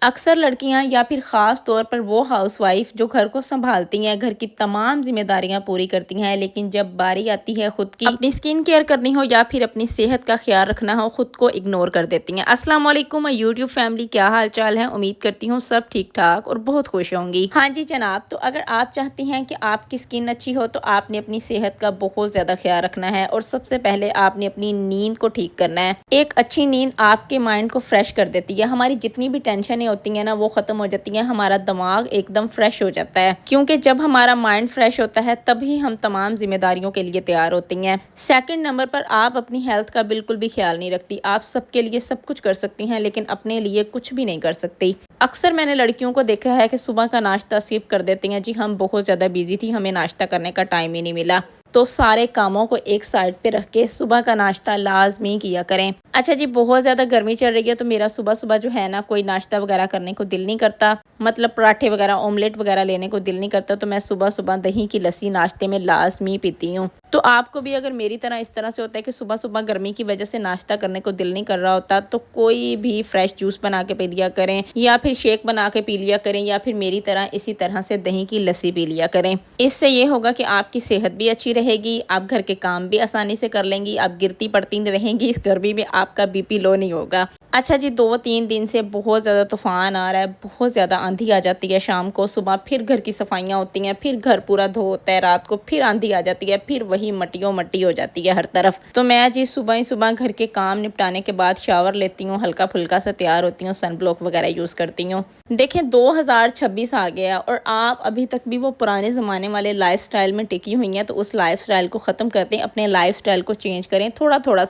अक्सर लड़कियां या फिर ख़ास तौर पर वो हाउसवाइफ जो घर को संभालती हैं, घर की तमाम जिम्मेदारियां पूरी करती हैं, लेकिन जब बारी आती है खुद की अपनी स्किन केयर करनी हो या फिर अपनी सेहत का ख्याल रखना हो, खुद को इग्नोर कर देती हैं। अस्सलाम वालेकुम यूट्यूब फैमिली, क्या हाल चाल है? उम्मीद करती हूँ सब ठीक ठाक और बहुत खुश होंगी। हाँ जी जनाब, तो अगर आप चाहती हैं कि आपकी स्किन अच्छी हो तो आपने अपनी सेहत का बहुत ज़्यादा ख्याल रखना है और सबसे पहले आपने अपनी नींद को ठीक करना है। एक अच्छी नींद आपके माइंड को फ्रेश कर देती है। हमारी जितनी भी टेंशन होती हैं ना वो ख़त्म हो जाती हैं, हमारा दिमाग एकदम फ्रेश हो जाता है, क्योंकि जब हमारा माइंड फ्रेश होता है तभी हम तमाम जिम्मेदारियों के लिए तैयार होती हैं। सेकंड नंबर पर आप अपनी हेल्थ का बिल्कुल भी ख्याल नहीं रखती। आप सबके लिए सब कुछ कर सकती हैं लेकिन अपने लिए कुछ भी नहीं कर सकती। अक्सर मैंने लड़कियों को देखा है कि सुबह का नाश्ता स्किप कर देती हैं। जी हम बहुत ज़्यादा बिजी थी, हमें नाश्ता करने का टाइम ही नहीं मिला। तो सारे कामों को एक साइड पे रख के सुबह का नाश्ता लाजमी किया करें। अच्छा जी, बहुत ज़्यादा गर्मी चल रही है तो मेरा सुबह सुबह जो है ना कोई नाश्ता वगैरह करने को दिल नहीं करता, मतलब पराठे वगैरह ऑमलेट वगैरह लेने को दिल नहीं करता, तो मैं सुबह सुबह दही की लस्सी नाश्ते में लाजमी पीती हूँ। तो आपको भी अगर मेरी तरह इस तरह से होता है कि सुबह सुबह गर्मी की वजह से नाश्ता करने को दिल नहीं कर रहा होता, तो कोई भी फ्रेश जूस बना के पी लिया करें या फिर शेक बना के पी लिया करें या फिर मेरी तरह इसी तरह से दही की लस्सी पी लिया करें। इससे ये होगा कि आपकी सेहत भी अच्छी रहेगी, आप घर के काम भी आसानी से कर लेंगी, आप गिरती पड़ती नहीं रहेंगी, इस गर्मी में आपका बीपी लो नहीं होगा। अच्छा जी, 2-3 दिन से बहुत ज़्यादा तूफान आ रहा है, बहुत ज़्यादा आंधी आ जाती है शाम को, सुबह फिर घर की सफाइयाँ होती हैं, फिर घर पूरा धो होता है, रात को फिर आंधी आ जाती है, फिर वही मट्टियों मट्टी हो जाती है हर तरफ। तो मैं जी सुबह ही सुबह घर के काम निपटाने के बाद शावर लेती हूँ, हल्का फुल्का सा तैयार होती हूँ, सन ब्लॉक वगैरह यूज़ करती हूँ। देखें 2026 आ गया और आप अभी तक भी वो पुराने ज़माने वाले लाइफस्टाइल में टिकी हुई हैं, तो उस लाइफस्टाइल को ख़त्म करते हैं, अपने लाइफस्टाइल को चेंज करें, थोड़ा थोड़ा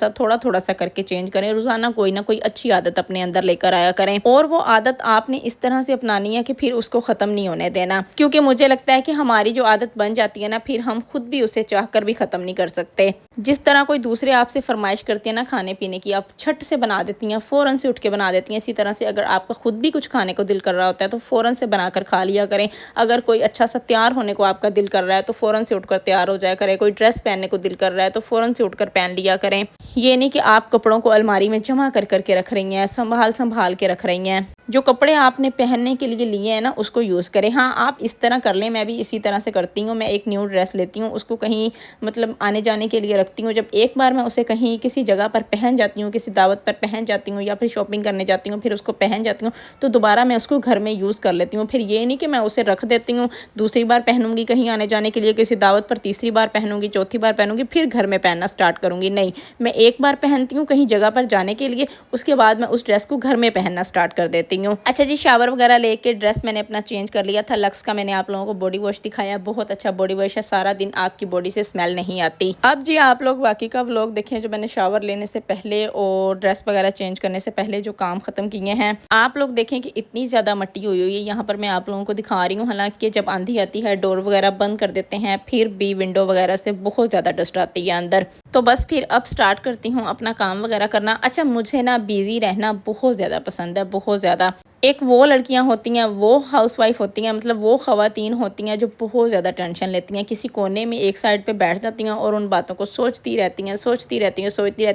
सा करके चेंज करें। रोज़ाना कोई ना कोई अच्छी आदत अपने अंदर लेकर आया करें और वो आदत आपने इस तरह से अपनानी है कि फिर उसको ख़त्म नहीं होने देना, क्योंकि मुझे लगता है कि हमारी जो आदत बन जाती है ना, फिर हम खुद भी उसे चाह कर भी ख़त्म नहीं कर सकते। जिस तरह कोई दूसरे आपसे फरमाइश करती है ना खाने पीने की, आप छट से बना देती हैं, फ़ौरन से उठ के बना देती हैं। इसी तरह से अगर आपका खुद भी कुछ खाने को दिल कर रहा होता है तो फ़ौरन से बनाकर खा लिया करें। अगर कोई अच्छा सा तैयार होने को आपका दिल कर रहा है तो फ़ौरन से उठकर तैयार हो जाया करें। कोई ड्रेस पहनने को दिल कर रहा है तो फ़ौरन से उठकर पहन लिया करें। ये नहीं कि आप कपड़ों को अलमारी में जमा कर करके रख रही हैं, संभाल के रख रही हैं। जो कपड़े आपने पहनने के लिए लिए हैं ना उसको यूज़ करें। हाँ, आप इस तरह कर लें, मैं भी इसी तरह से करती हूँ। मैं एक न्यू ड्रेस लेती हूँ, उसको कहीं मतलब आने जाने के लिए रखती हूँ। जब एक बार मैं उसे कहीं किसी जगह पर पहन जाती हूँ, किसी दावत पर पहन जाती हूँ या फिर शॉपिंग करने जाती हूँ, फिर उसको पहन जाती हूँ, तो दोबारा मैं उसको घर में यूज़ कर लेती हूँ। फिर ये नहीं कि मैं उसे रख देती हूँ, दूसरी बार पहनूंगी कहीं आने जाने के लिए किसी दावत पर, तीसरी बार पहनूंगी, चौथी बार पहनूंगी, फिर घर में पहनना स्टार्ट करूँगी। नहीं, मैं एक बार पहनती हूँ कहीं जगह पर जाने के लिए, उसके बाद मैं उस ड्रेस को घर में पहनना स्टार्ट कर देती हूँ। अच्छा जी, शावर वगैरह लेके ड्रेस मैंने अपना चेंज कर लिया था। लक्स का मैंने आप लोगों को बॉडी वॉश दिखाया, बहुत अच्छा बॉडी वॉश है, सारा दिन आपकी बॉडी से स्मेल नहीं आती। अब जी आप लोग बाकी का व्लॉग देखें जो मैंने शावर लेने से पहले और ड्रेस वगैरह चेंज करने से पहले जो काम खत्म किए हैं। आप लोग देखें कि इतनी ज़्यादा मट्टी हुई हुई है यहाँ पर, मैं आप लोगों को दिखा रही हूँ। हालांकि जब आंधी आती है डोर वगैरह बंद कर देते हैं, फिर भी विंडो वगैरह से बहुत ज़्यादा डस्ट आती है अंदर। तो बस फिर अब स्टार्ट करती हूँ अपना काम वगैरह करना। अच्छा, मुझे ना बिजी रहना बहुत ज़्यादा पसंद है, बहुत ज़्यादा। एक वो लड़कियां होती हैं, वो हाउसवाइफ होती हैं, मतलब वो ख़वातीन होती हैं जो बहुत ज़्यादा टेंशन लेती हैं, किसी कोने में एक साइड पे बैठ जाती हैं और उन बातों को सोचती रहती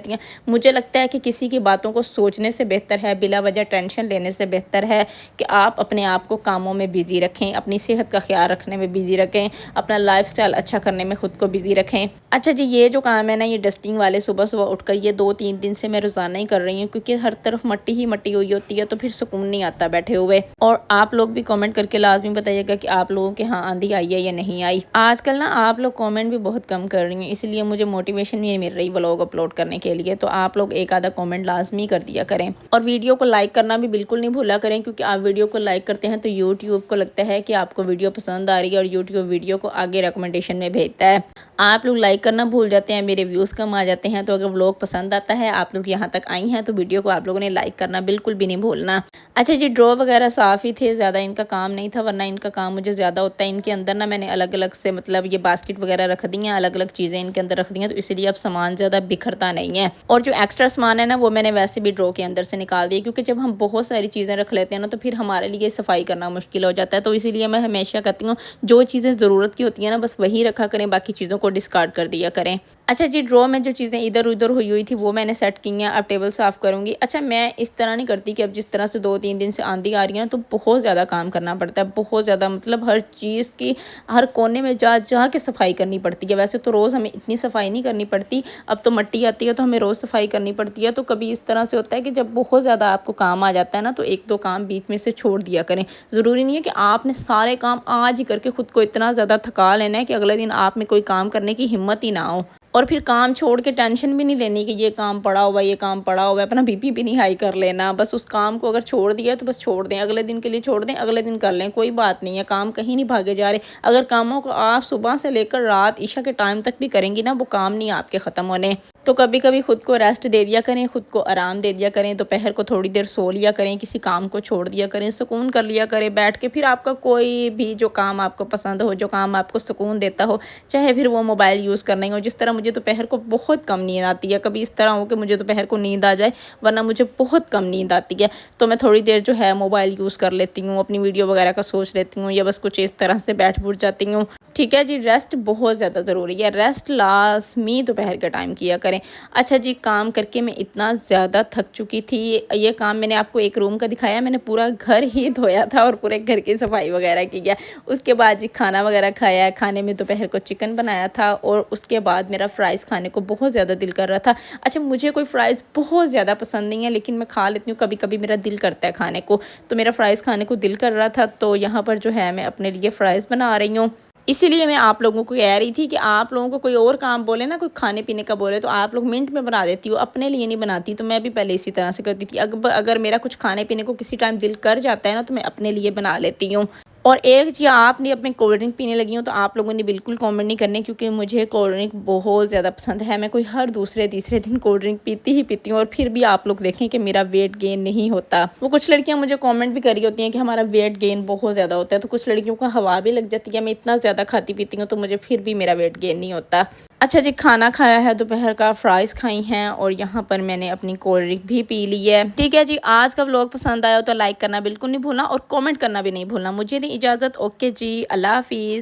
हैं। मुझे लगता है कि किसी की बातों को सोचने से बेहतर है, बिला वजह टेंशन लेने से बेहतर है कि आप अपने आप को कामों में बिज़ी रखें, अपनी सेहत का ख्याल रखने में बिज़ी रखें, अपना लाइफस्टाइल अच्छा करने में खुद को बिज़ी रखें। अच्छा जी, ये जो काम है ना, ये डस्टिंग वाले सुबह सुबह उठकर ये 2-3 दिन से मैं रोज़ाना ही कर रही हूँ, क्योंकि हर तरफ मट्टी ही मट्टी हुई होती है, तो फिर सुकून नहीं आता बैठे हुए। और आप लोग भी कमेंट करके लाजमी बताइएगा कि आप लोगों के यहाँ आंधी आई है या नहीं आई। आजकल ना आप लोग कमेंट भी बहुत कम कर रही हैं, इसलिए मुझे मोटिवेशन नहीं मिल रही व्लॉग अपलोड करने के लिए। तो आप लोग एक आधा कमेंट लाजमी कर दिया करें और वीडियो को लाइक करना भी बिल्कुल नहीं भूला करें, क्योंकि आप वीडियो को लाइक करते हैं तो यूट्यूब को लगता है कि आपको वीडियो पसंद आ रही है और यूट्यूब वीडियो को आगे रिकमेंडेशन में भेजता है। आप लोग लाइक करना भूल जाते हैं, मेरे व्यूज़ कम आ जाते हैं। तो अगर व्लॉग पसंद आता है, आप लोग यहाँ तक आई हैं, तो वीडियो को आप लोगों ने लाइक करना बिल्कुल भी नहीं भूलना। अच्छा जी, ड्रॉ वगैरह साफ़ ही थे, ज़्यादा इनका काम नहीं था, वरना इनका काम मुझे ज़्यादा होता है। इनके अंदर ना मैंने अलग अलग से मतलब ये बास्केट वगैरह रख दी हैं, अलग अलग चीज़ें इनके अंदर रख दी हैं, तो इसीलिए अब सामान ज़्यादा बिखरता नहीं है। और जो एक्स्ट्रा सामान है ना, वो मैंने वैसे भी ड्रॉ के अंदर से निकाल दिया, क्योंकि जब हम बहुत सारी चीज़ें रख लेते हैं ना, तो फिर हमारे लिए सफाई करना मुश्किल हो जाता है। तो इसीलिए मैं हमेशा कहती हूँ जो चीज़ें ज़रूरत की होती हैं ना, बस वही रखा करें, बाकी चीज़ों को डिस्कार्ड कर दिया करें। अच्छा जी, ड्रॉ में जो चीज़ें इधर-उधर हुई हुई थी वो मैंने सेट की हैं, अब टेबल साफ़ करूँगी। अच्छा, मैं इस तरह नहीं करती कि अब जिस तरह से 2-3 दिन से आंधी आ रही है ना, तो बहुत ज़्यादा काम करना पड़ता है, बहुत ज़्यादा, मतलब हर चीज़ की हर कोने में जा के सफाई करनी पड़ती है। वैसे तो रोज़ हमें इतनी सफाई नहीं करनी पड़ती, अब तो मिट्टी आती है तो हमें रोज़ सफाई करनी पड़ती है। तो कभी इस तरह से होता है कि जब बहुत ज़्यादा आपको काम आ जाता है ना, तो 1-2 काम बीच में से छोड़ दिया करें। ज़रूरी नहीं है कि आपने सारे काम आज ही करके खुद को इतना ज़्यादा थका लेना है कि अगले दिन आप में कोई काम करने की हिम्मत ही ना हो। और फिर काम छोड़ के टेंशन भी नहीं लेनी कि ये काम पड़ा हुआ है, ये काम पड़ा हुआ है, अपना बीपी भी नहीं हाई कर लेना। बस उस काम को अगर छोड़ दिया तो बस छोड़ दें, अगले दिन के लिए छोड़ दें, अगले दिन कर लें, कोई बात नहीं है, काम कहीं नहीं भागे जा रहे। अगर कामों को आप सुबह से लेकर रात इशा के टाइम तक भी करेंगी ना, वो काम नहीं आपके ख़त्म होने। तो कभी-कभी खुद को रेस्ट दे दिया करें, खुद को आराम दे दिया करें, दोपहर को थोड़ी देर सो लिया करें, किसी काम को छोड़ दिया करें, सुकून कर लिया करें बैठ के। फिर आपका कोई भी जो काम आपको पसंद हो, जो काम आपको सुकून देता हो, चाहे फिर वो मोबाइल यूज़ करना ही हो। जिस तरह मुझे दोपहर को बहुत कम नींद आती है, कभी इस तरह हो कि मुझे दोपहर को नींद आ जाए, वरना मुझे बहुत कम नींद आती है, तो मैं थोड़ी देर जो है मोबाइल यूज़ कर लेती हूँ, अपनी वीडियो वगैरह का सोच लेती हूँ, या बस कुछ इस तरह से बैठ-बूठ जाती हूँ। ठीक है जी, रेस्ट बहुत ज़्यादा ज़रूरी है, रेस्ट लाज़मी दोपहर के टाइम किया करें। अच्छा जी, काम करके मैं इतना ज़्यादा थक चुकी थी, ये काम मैंने आपको एक रूम का दिखाया, मैंने पूरा घर ही धोया था और पूरे घर की सफाई वगैरह की है। उसके बाद जी खाना वगैरह खाया, खाने में दोपहर को चिकन बनाया था, और उसके बाद मेरा फ्राइज़ खाने को बहुत ज़्यादा दिल कर रहा था। अच्छा, मुझे कोई फ्राइज़ बहुत ज़्यादा पसंद नहीं है, लेकिन मैं खा लेती हूँ, कभी-कभी मेरा दिल करता है खाने को। तो मेरा फ्राइज़ खाने को दिल कर रहा था, तो यहाँ पर जो है मैं अपने लिए फ्राइज़ बना रही हूँ। इसीलिए मैं आप लोगों को कह रही थी कि आप लोगों को कोई और काम बोले ना, कोई खाने-पीने का बोले, तो आप लोग मिनट में बना देती हो, अपने लिए नहीं बनाती। तो मैं भी पहले इसी तरह से करती थी। अगर मेरा कुछ खाने-पीने को किसी टाइम दिल कर जाता है ना, तो मैं अपने लिए बना लेती हूँ। और एक चीज़, आपने अपने कोल्ड ड्रिंक पीने लगी हो, तो आप लोगों ने बिल्कुल कमेंट नहीं करने, क्योंकि मुझे कोल्ड ड्रिंक बहुत ज़्यादा पसंद है। मैं कोई हर दूसरे तीसरे दिन कोल्ड ड्रिंक पीती ही पीती हूँ, और फिर भी आप लोग देखें कि मेरा वेट गेन नहीं होता। वो कुछ लड़कियां मुझे कमेंट भी कर रही होती हैं कि हमारा वेट गेन बहुत ज़्यादा होता है, तो कुछ लड़कियों को हवा भी लग जाती है। मैं इतना ज़्यादा खाती पीती हूँ, तो मुझे फिर भी मेरा वेट गेन नहीं होता। अच्छा जी, खाना खाया है दोपहर का, फ्राइज़ खाई हैं, और यहाँ पर मैंने अपनी कोल्ड ड्रिंक भी पी ली है। ठीक है जी, आज का व्लॉग पसंद आया हो तो लाइक करना बिल्कुल नहीं भूलना, और कमेंट करना भी नहीं भूलना। मुझे दी इजाज़त, ओके जी, अल्लाह हाफ़िज़।